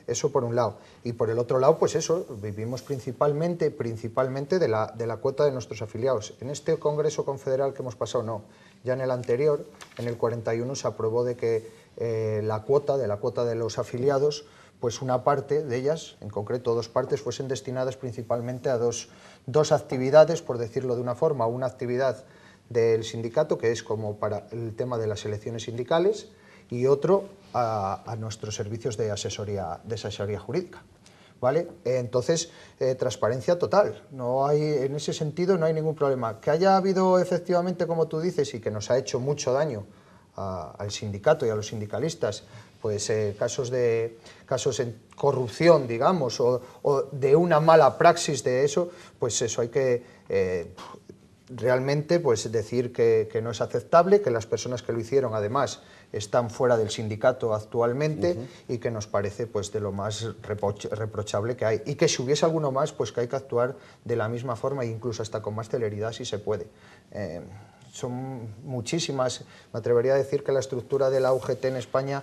Eso por un lado. Y por el otro lado, pues eso, vivimos principalmente de la cuota de nuestros afiliados. En este Congreso Confederal que hemos pasado, no. Ya en el anterior, en el 41, se aprobó de que la cuota de los afiliados, pues una parte de ellas, en concreto dos partes, fuesen destinadas principalmente a dos actividades, por decirlo de una forma. Una actividad del sindicato, que es como para el tema de las elecciones sindicales, y otro a nuestros servicios de asesoría jurídica, ¿vale? Entonces, transparencia total. En ese sentido no hay ningún problema. Que haya habido efectivamente, como tú dices, y que nos ha hecho mucho daño al sindicato y a los sindicalistas, pues casos en corrupción, digamos, o de una mala praxis de eso, pues eso hay que realmente pues decir que no es aceptable, que las personas que lo hicieron además están fuera del sindicato actualmente y que nos parece pues de lo más reprochable que hay, y que si hubiese alguno más pues que hay que actuar de la misma forma e incluso hasta con más celeridad si se puede. Son muchísimas, me atrevería a decir que la estructura de la UGT en España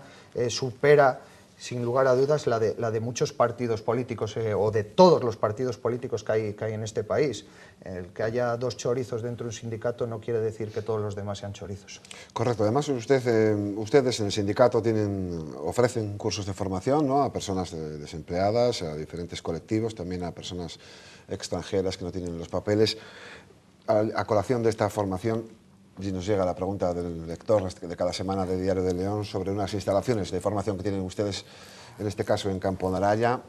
supera sin lugar a dudas la de muchos partidos políticos o de todos los partidos políticos que hay en este país. El que haya dos chorizos dentro de un sindicato no quiere decir que todos los demás sean chorizos. Correcto. Además, ustedes en el sindicato ofrecen cursos de formación, ¿no?, a personas desempleadas, a diferentes colectivos, también a personas extranjeras que no tienen los papeles. A colación de esta formación, y nos llega la pregunta del lector de cada semana de Diario de León sobre unas instalaciones de formación que tienen ustedes, en este caso en Campo Naraya.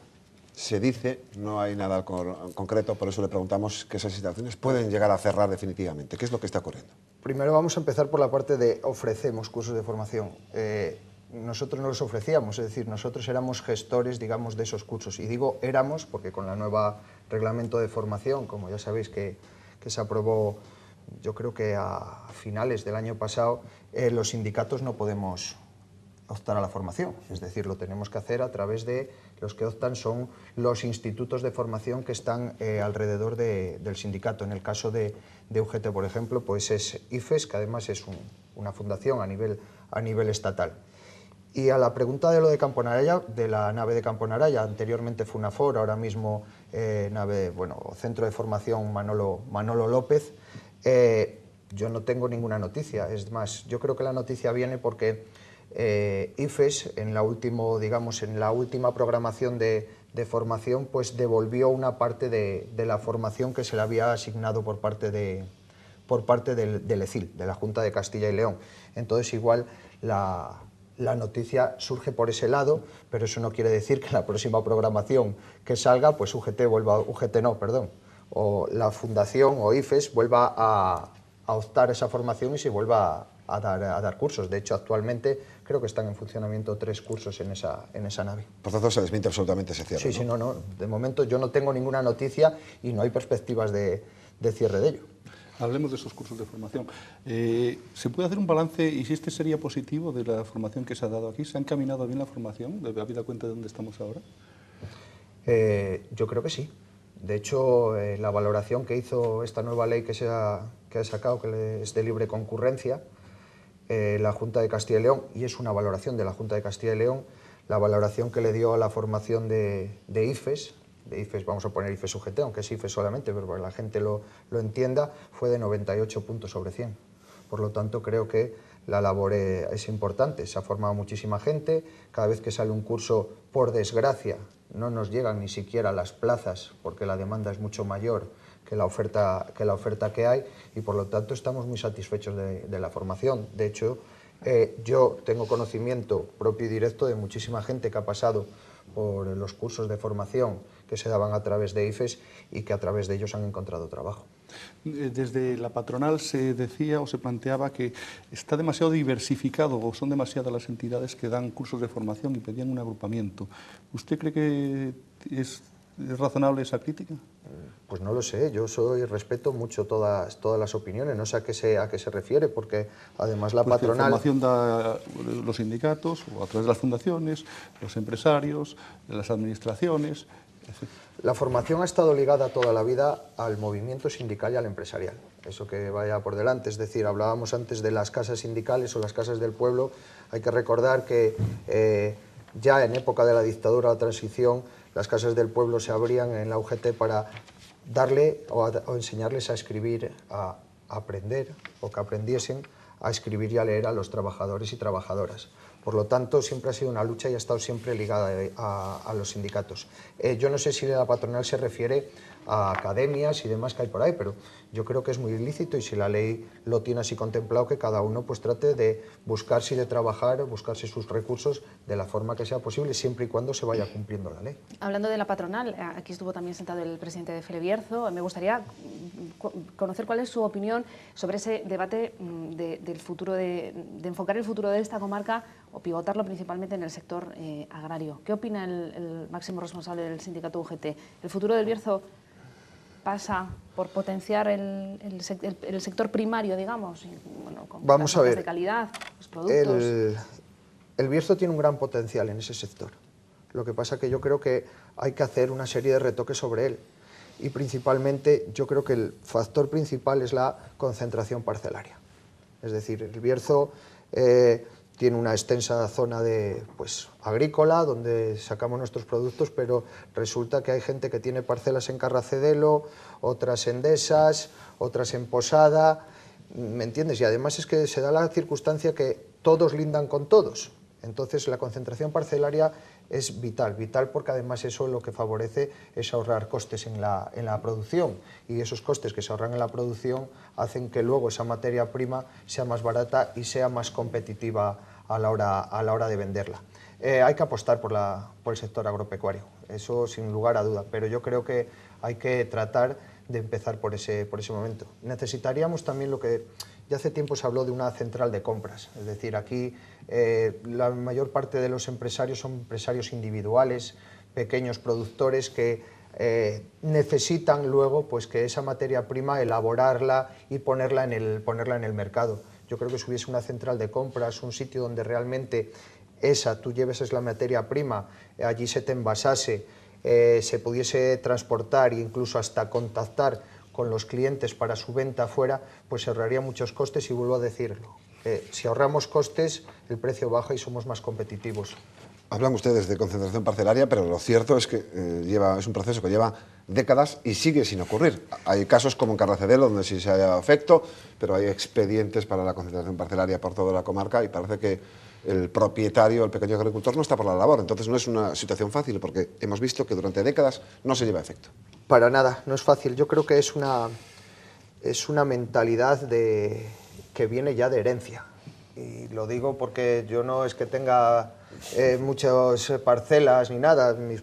Se dice, no hay nada concreto, por eso le preguntamos que esas instalaciones pueden llegar a cerrar definitivamente. ¿Qué es lo que está ocurriendo? Primero vamos a empezar por la parte de ofrecemos cursos de formación. Nosotros no los ofrecíamos, es decir, nosotros éramos gestores, digamos, de esos cursos. Y digo éramos porque con la nueva reglamento de formación, como ya sabéis que se aprobó, yo creo que a finales del año pasado, los sindicatos no podemos optar a la formación, es decir, lo tenemos que hacer a través de los que optan son los institutos de formación que están alrededor del sindicato. En el caso de UGT, por ejemplo, pues es IFES, que además es una fundación a nivel estatal. Y a la pregunta de lo de Campo Naraya, de la nave de Campo Naraya, anteriormente fue UNAFOR, ahora mismo Centro de Formación Manolo López. Yo no tengo ninguna noticia, es más, yo creo que la noticia viene porque IFES en la última programación de formación, pues devolvió una parte de la formación que se le había asignado por parte del ECIL, de la Junta de Castilla y León. Entonces igual la noticia surge por ese lado, pero eso no quiere decir que la próxima programación que salga, pues o la Fundación o IFES vuelva a optar esa formación y se vuelva a dar cursos. De hecho, actualmente creo que están en funcionamiento 3 cursos en esa nave. Por tanto, se desmiente absolutamente ese cierre. Sí, no. De momento yo no tengo ninguna noticia y no hay perspectivas de cierre de ello. Hablemos de esos cursos de formación. ¿Se puede hacer un balance y si este sería positivo de la formación que se ha dado aquí? ¿Se ha encaminado bien la formación, habida cuenta de dónde estamos ahora? Yo creo que sí. De hecho, la valoración que hizo esta nueva ley que ha sacado, que es de libre concurrencia, la Junta de Castilla y León, y es una valoración de la Junta de Castilla y León, la valoración que le dio a la formación de IFES, vamos a poner IFES UGT, aunque es IFES solamente, pero para que la gente lo entienda, fue de 98 puntos sobre 100. Por lo tanto, creo que la labor es importante. Se ha formado muchísima gente, cada vez que sale un curso, por desgracia, no nos llegan ni siquiera las plazas, porque la demanda es mucho mayor que la oferta que hay, y por lo tanto estamos muy satisfechos de la formación. De hecho, yo tengo conocimiento propio y directo de muchísima gente que ha pasado por los cursos de formación que se daban a través de IFES y que a través de ellos han encontrado trabajo. Desde la patronal se decía o se planteaba que está demasiado diversificado o son demasiadas las entidades que dan cursos de formación y pedían un agrupamiento. ¿Usted cree que es razonable esa crítica? Pues no lo sé, yo respeto mucho todas las opiniones, no sé a qué se refiere, porque además la patronal... La formación da los sindicatos, o a través de las fundaciones, los empresarios, las administraciones... La formación ha estado ligada toda la vida al movimiento sindical y al empresarial, eso que vaya por delante. Es decir, hablábamos antes de las casas sindicales o las casas del pueblo. Hay que recordar que ya en época de la dictadura o la transición, las casas del pueblo se abrían en la UGT para darle o enseñarles a escribir, a aprender, o que aprendiesen a escribir y a leer a los trabajadores y trabajadoras. Por lo tanto, siempre ha sido una lucha y ha estado siempre ligada a los sindicatos. Yo no sé si la patronal se refiere a academias y demás que hay por ahí, pero yo creo que es muy ilícito, y si la ley lo tiene así contemplado, que cada uno pues trate de buscarse y de trabajar, buscarse sus recursos de la forma que sea posible, siempre y cuando se vaya cumpliendo la ley. Hablando de la patronal, aquí estuvo también sentado el presidente de Felebierzo. Me gustaría conocer cuál es su opinión sobre ese debate del futuro de enfocar el futuro de esta comarca o pivotarlo principalmente en el sector agrario. ¿Qué opina el máximo responsable del sindicato UGT? ¿El futuro del Bierzo pasa por potenciar el sector primario, digamos, bueno, con Vamos a ver, de calidad, los productos? El Bierzo tiene un gran potencial en ese sector. Lo que pasa es que yo creo que hay que hacer una serie de retoques sobre él, y principalmente yo creo que el factor principal es la concentración parcelaria. Es decir, el Bierzo tiene una extensa zona agrícola donde sacamos nuestros productos, pero resulta que hay gente que tiene parcelas en Carracedelo, otras en Dehesas, otras en Posada, ¿me entiendes? Y además es que se da la circunstancia que todos lindan con todos. Entonces la concentración parcelaria es vital porque además eso lo que favorece es ahorrar costes en la producción, y esos costes que se ahorran en la producción hacen que luego esa materia prima sea más barata y sea más competitiva a la hora de venderla. Hay que apostar por el sector agropecuario, eso sin lugar a duda, pero yo creo que hay que tratar de empezar por ese momento. Necesitaríamos también lo que ya hace tiempo se habló de una central de compras, es decir, aquí la mayor parte de los empresarios son empresarios individuales, pequeños productores que necesitan luego pues, que esa materia prima, elaborarla y ponerla en el mercado. Yo creo que si hubiese una central de compras, un sitio donde realmente tú lleves la materia prima, allí se te envasase, se pudiese transportar e incluso hasta contactar con los clientes para su venta afuera, pues se ahorraría muchos costes, y vuelvo a decirlo, si ahorramos costes, el precio baja y somos más competitivos. Hablan ustedes de concentración parcelaria, pero lo cierto es que es un proceso que lleva décadas y sigue sin ocurrir. Hay casos como en Carracedelo, donde sí se ha efecto, pero hay expedientes para la concentración parcelaria por toda la comarca, y parece que el propietario, el pequeño agricultor, no está por la labor. Entonces no es una situación fácil, porque hemos visto que durante décadas no se lleva a efecto. Para nada, no es fácil. Yo creo que es una mentalidad que viene ya de herencia. Y lo digo porque yo no es que tenga muchas parcelas ni nada, mi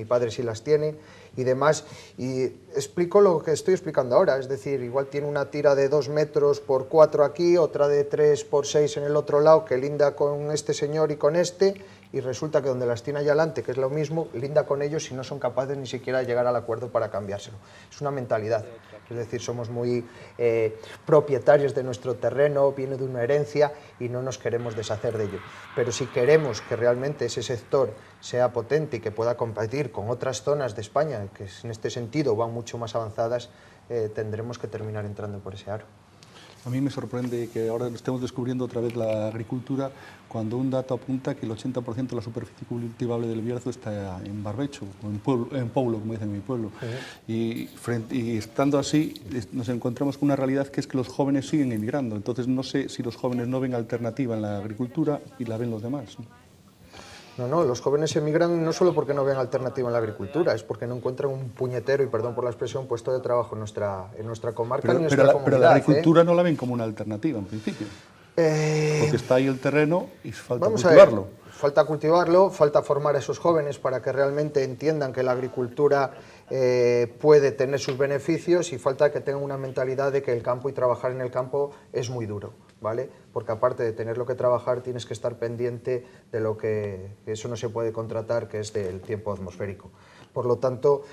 padre sí las tiene y demás, y explico lo que estoy explicando ahora, es decir, igual tiene una tira de 2 metros por 4 aquí, otra de 3 por 6 en el otro lado, que linda con este señor y con este, y resulta que donde las tiene allá adelante, que es lo mismo, linda con ellos y no son capaces ni siquiera de llegar al acuerdo para cambiárselo. Es una mentalidad, es decir, somos muy propietarios de nuestro terreno, viene de una herencia y no nos queremos deshacer de ello. Pero si queremos que realmente ese sector sea potente y que pueda competir con otras zonas de España, que en este sentido van mucho más avanzadas, tendremos que terminar entrando por ese aro. A mí me sorprende que ahora estemos descubriendo otra vez la agricultura cuando un dato apunta que el 80% de la superficie cultivable del Bierzo está en barbecho, o en Poulo, como dicen en mi pueblo. Y estando así, nos encontramos con una realidad que es que los jóvenes siguen emigrando. Entonces no sé si los jóvenes no ven alternativa en la agricultura y la ven los demás, ¿no? No, los jóvenes emigran no solo porque no ven alternativa en la agricultura, es porque no encuentran un puñetero, y perdón por la expresión, puesto de trabajo en nuestra comarca y en nuestra comunidad. Pero la agricultura no la ven como una alternativa, en principio. Porque está ahí el terreno y falta cultivarlo. Falta cultivarlo, falta formar a esos jóvenes para que realmente entiendan que la agricultura puede tener sus beneficios, y falta que tengan una mentalidad de que el campo y trabajar en el campo es muy duro, ¿vale? Porque aparte de tenerlo que trabajar, tienes que estar pendiente de lo que eso no se puede contratar, que es del tiempo atmosférico. Por lo tanto,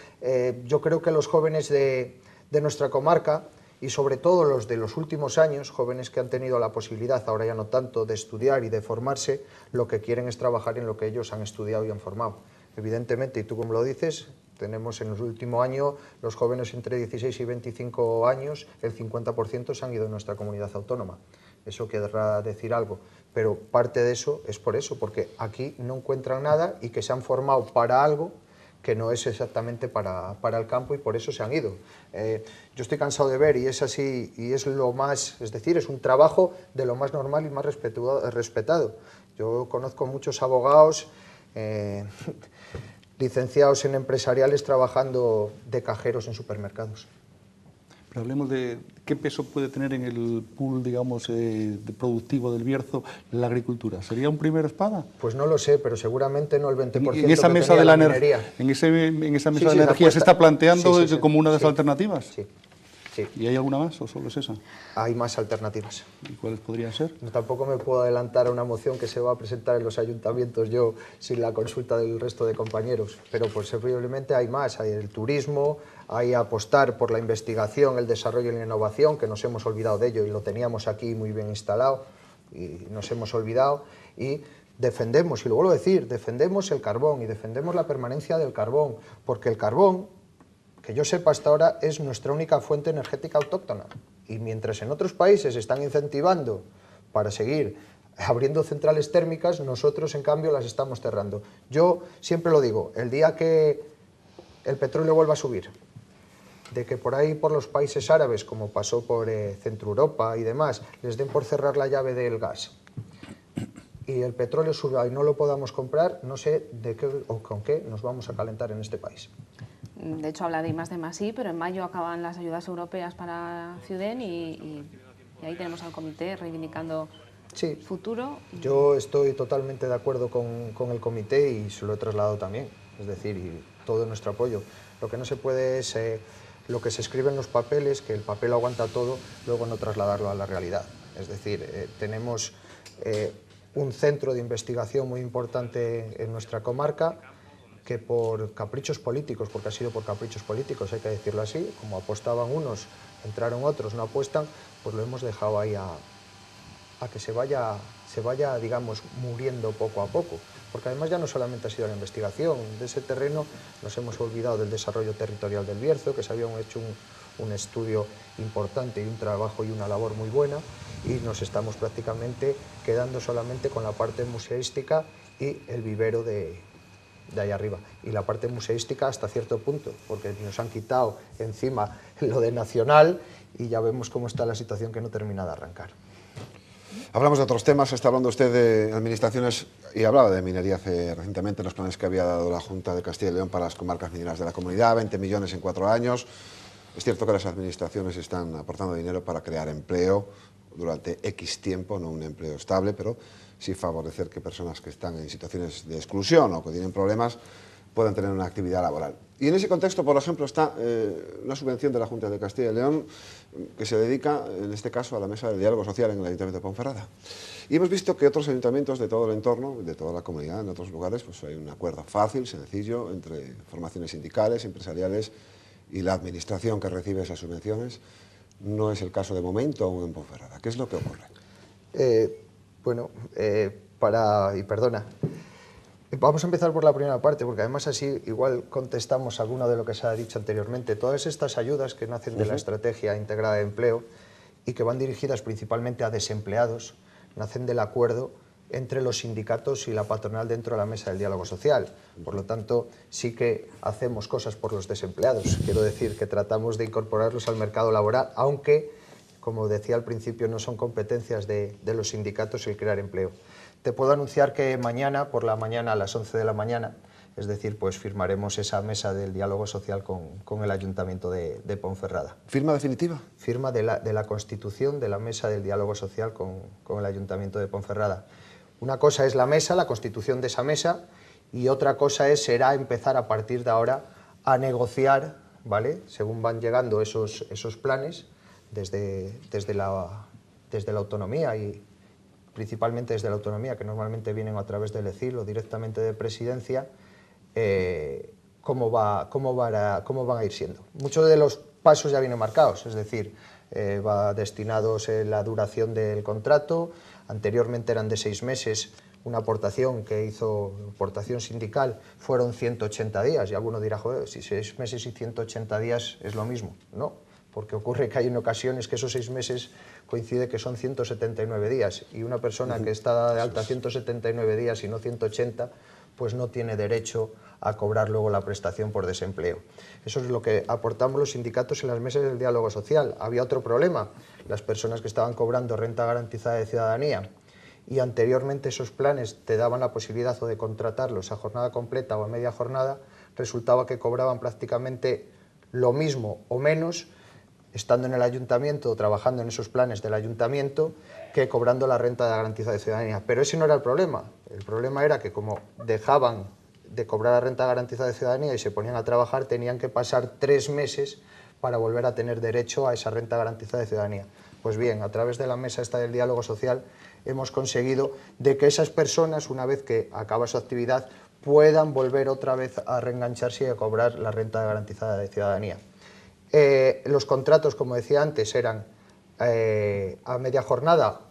yo creo que los jóvenes de nuestra comarca, y sobre todo los de los últimos años, jóvenes que han tenido la posibilidad, ahora ya no tanto, de estudiar y de formarse, lo que quieren es trabajar en lo que ellos han estudiado y han formado. Evidentemente, y tú como lo dices, tenemos en el último año los jóvenes entre 16 y 25 años, el 50% se han ido de nuestra comunidad autónoma. Eso querrá decir algo, pero parte de eso es por eso, porque aquí no encuentran nada y que se han formado para algo que no es exactamente para el campo, y por eso se han ido. Yo estoy cansado de ver, y es así, y es lo más, es decir, es un trabajo de lo más normal y más respetado. Yo conozco muchos abogados, licenciados en empresariales, trabajando de cajeros en supermercados. Pero hablemos de qué peso puede tener en el pool, digamos, productivo del Bierzo la agricultura. ¿Sería un primera espada? Pues no lo sé, pero seguramente no el 20% en esa mesa de la minería. En esa mesa de la energía se está planteando como una de las alternativas. Sí. ¿Y hay alguna más o solo es esa? Hay más alternativas. ¿Y cuáles podrían ser? No, tampoco me puedo adelantar a una moción que se va a presentar en los ayuntamientos yo sin la consulta del resto de compañeros, pero posiblemente hay más. Hay el turismo, hay apostar por la investigación, el desarrollo y la innovación, que nos hemos olvidado de ello y lo teníamos aquí muy bien instalado y nos hemos olvidado, y defendemos, y lo vuelvo a decir, defendemos el carbón y defendemos la permanencia del carbón, porque el carbón, que yo sepa hasta ahora, es nuestra única fuente energética autóctona. Y mientras en otros países están incentivando para seguir abriendo centrales térmicas, nosotros en cambio las estamos cerrando. Yo siempre lo digo, el día que el petróleo vuelva a subir, de que por ahí, por los países árabes, como pasó por Centro Europa y demás, les den por cerrar la llave del gas, y el petróleo suba y no lo podamos comprar, no sé de qué o con qué nos vamos a calentar en este país. De hecho, habla de I+D+I, pero en mayo acaban las ayudas europeas para Ciuden y ahí tenemos al comité reivindicando futuro. Yo estoy totalmente de acuerdo con el comité y se lo he trasladado también, es decir, y todo nuestro apoyo. Lo que no se puede es lo que se escribe en los papeles, que el papel aguanta todo, luego no trasladarlo a la realidad. Es decir, tenemos un centro de investigación muy importante en nuestra comarca, que por caprichos políticos, porque ha sido por caprichos políticos, hay que decirlo así, como apostaban unos, entraron otros, no apuestan, pues lo hemos dejado ahí a que se vaya, digamos, muriendo poco a poco. Porque además ya no solamente ha sido la investigación, de ese terreno nos hemos olvidado del desarrollo territorial del Bierzo, que se había hecho un estudio importante y un trabajo y una labor muy buena, y nos estamos prácticamente quedando solamente con la parte museística y el vivero de ahí arriba, y la parte museística hasta cierto punto, porque nos han quitado encima lo de nacional y ya vemos cómo está la situación, que no termina de arrancar. Hablamos de otros temas, está hablando usted de administraciones y hablaba de minería recientemente, los planes que había dado la Junta de Castilla y León para las comarcas mineras de la comunidad, 20 millones en 4 años. Es cierto que las administraciones están aportando dinero para crear empleo durante X tiempo, no un empleo estable, pero sí favorecer que personas que están en situaciones de exclusión o que tienen problemas puedan tener una actividad laboral. Y en ese contexto, por ejemplo, está una subvención de la Junta de Castilla y León que se dedica, en este caso, a la mesa de diálogo social en el Ayuntamiento de Ponferrada. Y hemos visto que otros ayuntamientos de todo el entorno, de toda la comunidad, en otros lugares, pues hay un acuerdo fácil, sencillo, entre formaciones sindicales, empresariales y la administración que recibe esas subvenciones. No es el caso de momento aún en Ponferrada. ¿Qué es lo que ocurre? Perdona. Vamos a empezar por la primera parte, porque además así igual contestamos alguno de lo que se ha dicho anteriormente. Todas estas ayudas que nacen de la Estrategia Integrada de Empleo y que van dirigidas principalmente a desempleados, nacen del acuerdo entre los sindicatos y la patronal dentro de la mesa del diálogo social. Por lo tanto, sí que hacemos cosas por los desempleados. Quiero decir que tratamos de incorporarlos al mercado laboral, aunque, como decía al principio, no son competencias de los sindicatos el crear empleo. Te puedo anunciar que mañana, por la mañana, a las 11 de la mañana, es decir, pues firmaremos esa mesa del diálogo social con el Ayuntamiento de Ponferrada. ¿Firma definitiva? Firma de la constitución de la mesa del diálogo social con el Ayuntamiento de Ponferrada. Una cosa es la mesa, la constitución de esa mesa, y otra cosa será empezar a partir de ahora a negociar, ¿vale?, según van llegando esos planes desde la autonomía y principalmente desde la autonomía, que normalmente vienen a través del ECIL o directamente de Presidencia, cómo van a ir siendo. Muchos de los pasos ya vienen marcados, es decir, va destinados la duración del contrato, anteriormente eran de 6 meses, una aportación que hizo aportación sindical fueron 180 días, y alguno dirá, joder, si 6 meses y 180 días es lo mismo. No, porque ocurre que hay en ocasiones que esos 6 meses coincide que son 179 días, y una persona que está de alta 179 días y no 180, pues no tiene derecho a cobrar luego la prestación por desempleo. Eso es lo que aportamos los sindicatos en las mesas del diálogo social. Había otro problema, las personas que estaban cobrando renta garantizada de ciudadanía y anteriormente esos planes te daban la posibilidad o de contratarlos a jornada completa o a media jornada, resultaba que cobraban prácticamente lo mismo o menos estando en el ayuntamiento o trabajando en esos planes del ayuntamiento que cobrando la renta garantizada de ciudadanía. Pero ese no era el problema era que como dejaban de cobrar la renta garantizada de ciudadanía y se ponían a trabajar, tenían que pasar 3 meses para volver a tener derecho a esa renta garantizada de ciudadanía. Pues bien, a través de la mesa esta del diálogo social hemos conseguido de que esas personas, una vez que acaba su actividad, puedan volver otra vez a reengancharse y a cobrar la renta garantizada de ciudadanía. Los contratos, como decía antes, eran a media jornada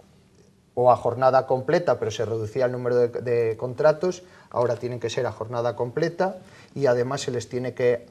o a jornada completa, pero se reducía el número de contratos, ahora tienen que ser a jornada completa y además se les tiene que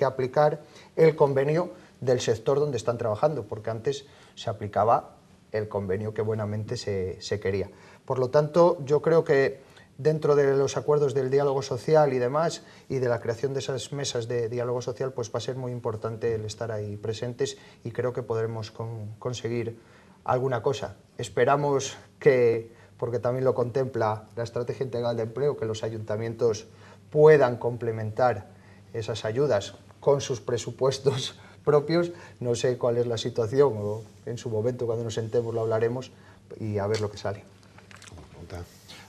aplicar el convenio del sector donde están trabajando, porque antes se aplicaba el convenio que buenamente se quería. Por lo tanto, yo creo que dentro de los acuerdos del diálogo social y demás, y de la creación de esas mesas de diálogo social, pues va a ser muy importante el estar ahí presentes y creo que podremos conseguir alguna cosa. Esperamos que, porque también lo contempla la Estrategia Integral de Empleo, que los ayuntamientos puedan complementar esas ayudas con sus presupuestos propios. No sé cuál es la situación, o en su momento cuando nos sentemos lo hablaremos y a ver lo que sale.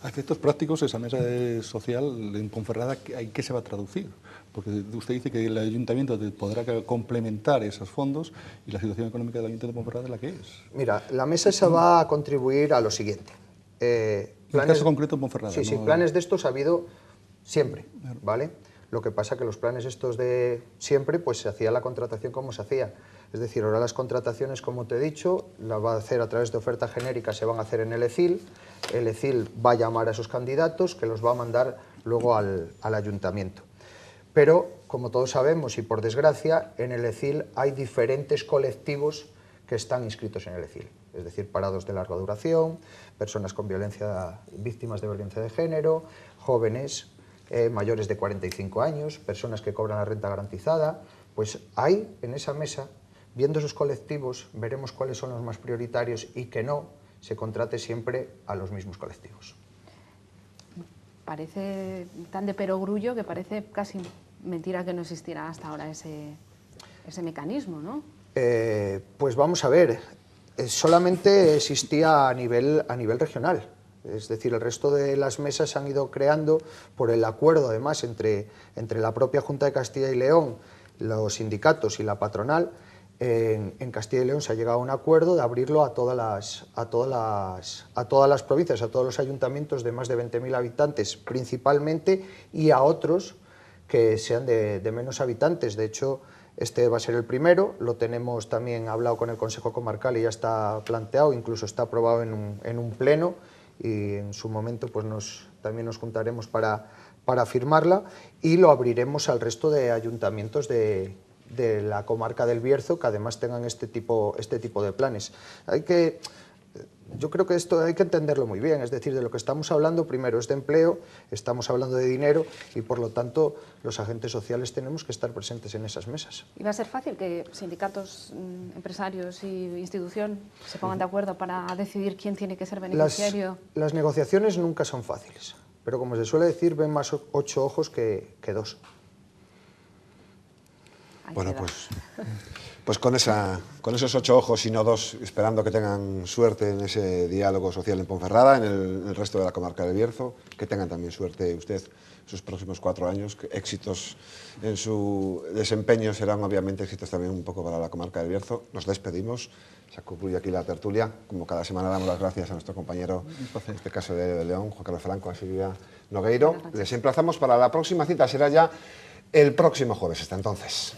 A efectos prácticos, esa mesa social en Ponferrada, ¿en qué se va a traducir? Porque usted dice que el ayuntamiento podrá complementar esos fondos y la situación económica del ayuntamiento de Ponferrada es la que es. Mira, la mesa esa va a contribuir a lo siguiente. En el caso concreto en Ponferrada. Sí, sí, planes de estos ha habido siempre, ¿vale? Lo que pasa que los planes estos de siempre, pues se hacía la contratación como se hacía. Es decir, ahora las contrataciones, como te he dicho, las va a hacer a través de oferta genérica, se van a hacer en el ECIL va a llamar a esos candidatos que los va a mandar luego al ayuntamiento. Pero, como todos sabemos y por desgracia, en el ECIL hay diferentes colectivos que están inscritos en el ECIL, es decir, parados de larga duración, personas con víctimas de violencia de género, jóvenes, mayores de 45 años, personas que cobran la renta garantizada. Pues hay en esa mesa viendo esos colectivos, veremos cuáles son los más prioritarios y que no se contrate siempre a los mismos colectivos. Parece tan de perogrullo que parece casi mentira que no existiera hasta ahora ese mecanismo, ¿no? Pues vamos a ver, solamente existía a nivel regional. Es decir, el resto de las mesas se han ido creando por el acuerdo, además, entre la propia Junta de Castilla y León, los sindicatos y la patronal. En Castilla y León se ha llegado a un acuerdo de abrirlo a todas las provincias, a todos los ayuntamientos de más de 20.000 habitantes principalmente, y a otros que sean de menos habitantes. De hecho, este va a ser el primero, lo tenemos también hablado con el Consejo Comarcal y ya está planteado, incluso está aprobado en un pleno, y en su momento pues también nos juntaremos para firmarla, y lo abriremos al resto de ayuntamientos de la comarca del Bierzo que además tengan este tipo de planes. Yo creo que esto hay que entenderlo muy bien, es decir, de lo que estamos hablando primero es de empleo, estamos hablando de dinero, y por lo tanto los agentes sociales tenemos que estar presentes en esas mesas. ¿Y va a ser fácil que sindicatos, empresarios y institución se pongan de acuerdo para decidir quién tiene que ser beneficiario? Las negociaciones nunca son fáciles, pero como se suele decir, ven más 8 ojos que 2. Bueno, pues con esos 8 ojos y no 2, esperando que tengan suerte en ese diálogo social en Ponferrada, en el resto de la comarca del Bierzo, que tengan también suerte usted sus próximos 4 años, que éxitos en su desempeño serán obviamente éxitos también un poco para la comarca del Bierzo. Nos despedimos, se concluye aquí la tertulia. Como cada semana damos las gracias a nuestro compañero, en este caso de León, Juan Carlos Franco, a Silvia Nogueiro. Les emplazamos para la próxima cita, será ya el próximo jueves. Hasta entonces.